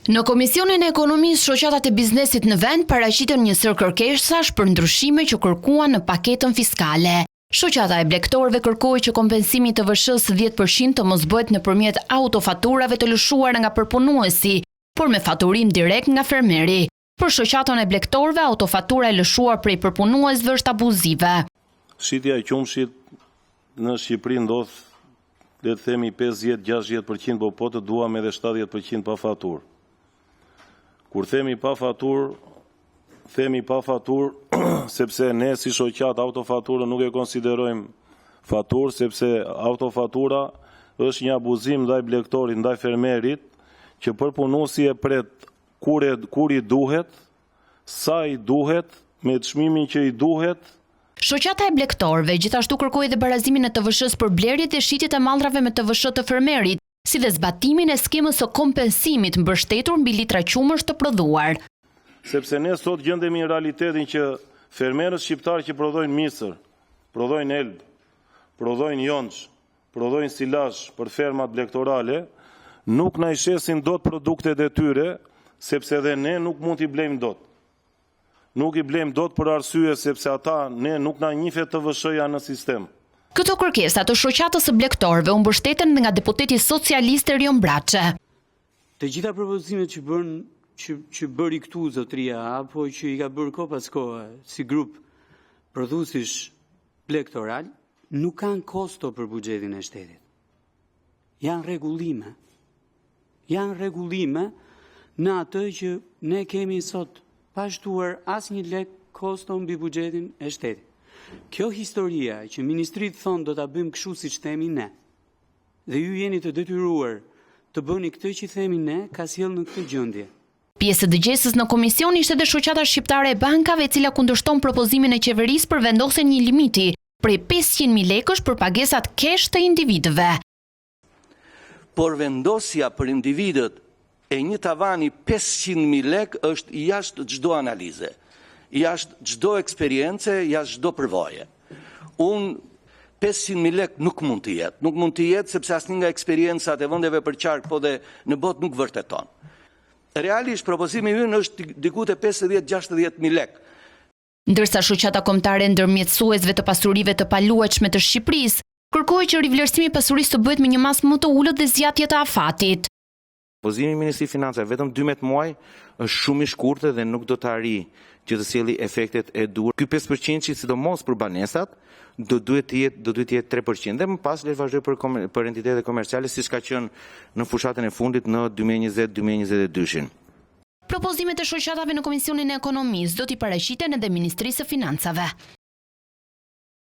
Në Komisionin e Ekonomisë, shoqatat e biznesit në vend paraqitën një sër kërkesash për ndryshime që kërkuan në paketën fiskale. Shoqata e blegtorëve kërkoi që kompensimi i TVSH-s 10% të mos bëhet nëpërmjet autofaturave të lëshuara nga përpunuesi, por me faturim direkt nga fermeri. Për shoqatën e blegtorëve, autofatura e lëshuar prej përpunuesve është abuzive. Shitja e qumshit në Shqipëri ndodh, le të themi 50-60%, po të duam edhe 70% pa faturë. Kur themi pa faturë, sepse ne si shoqat autofaturën nuk e konsiderojmë faturë, sepse autofatura është një abuzim ndaj blegtorit, ndaj fermerit, që përpunuesi e pret kur i duhet, sa i duhet, me çmimin që i duhet. Shoqata e blegtorëve gjithashtu kërkoi dhe barazimin e TVSH-s për blerjet e shitjet e mallrave me TVSH të fermerit, si dhe zbatimin e skemës së kompensimit mbështetur mbi litra qumësh të prodhuar. Sepse ne sot gjendemi në realitetin që fermerët shqiptarë që prodhojnë misër, prodhojnë elb, prodhojnë jonç, prodhojnë silazh për fermat blegtorale, nuk na i shesin dot produktet e tyre, sepse dhe ne nuk mund t'i blejmë dot. Nuk i blejmë dot për arsye sepse ne nuk na njihet TVSH-ja në sistem. Këto kërkesa të shoqatës së blegtorëve u mbështeten nga deputeti socialist Erion Braçe. Të gjitha propozimet që bëri këtu zotria, apo që i ka bërë kohë pas kohe si grup prodhuesish blegtoral, nuk kanë kosto për buxhetin e shtetit. Janë rregullime në atë që ne kemi sot pa shtuar asnjë lek kosto mbi buxhetin e shtetit. Kjo historia që ministrit thonë do ta bëjmë kështu siç themi ne, dhe ju jeni të detyruar të bëni këtë që themi ne, ka sjellë në këtë gjendje. Pjesë e dëgjesës në komision ishte dhe shoqata shqiptare e bankave, e cila kundërshton propozimin e qeverisë për vendosjen një limiti prej 500.000 lekësh për pagesat kesh të individëve. Por vendosja për individët e një tavani 500.000 lekë është jashtë çdo analize, jashtë çdo eksperiencë, jashtë çdo përvoje. Unë 500.000 lekë nuk mund të jetë sepse asnjë nga eksperiencat e vendeve për qark, po dhe në botë nuk vërteton. Realisht propozimi ynë është diku te 50-60.000 lekë. Ndërsa shoqata kombëtare ndërmjetësuesve të pasurive të paluajtshme të Shqipërisë kërkoi që rivlerësimi i pasurisë të bëhet me një masë më të ulët dhe zgjatje të afatit. Propozimi i Ministrisë së Financave vetëm 12 muaj është shumë i shkurtër dhe nuk do të arrijë që të sjellë efektet e duhur. Ky 5% që sidomos për banesat do duhet të jetë 3% dhe më pas le të vazhdoj për entitetet komerciale siç ka qenë në fushatën e fundit në 2020-2022. Propozimet e shoqatave në Komisionin e Ekonomisë do t'i paraqiten edhe Ministrisë së Financave.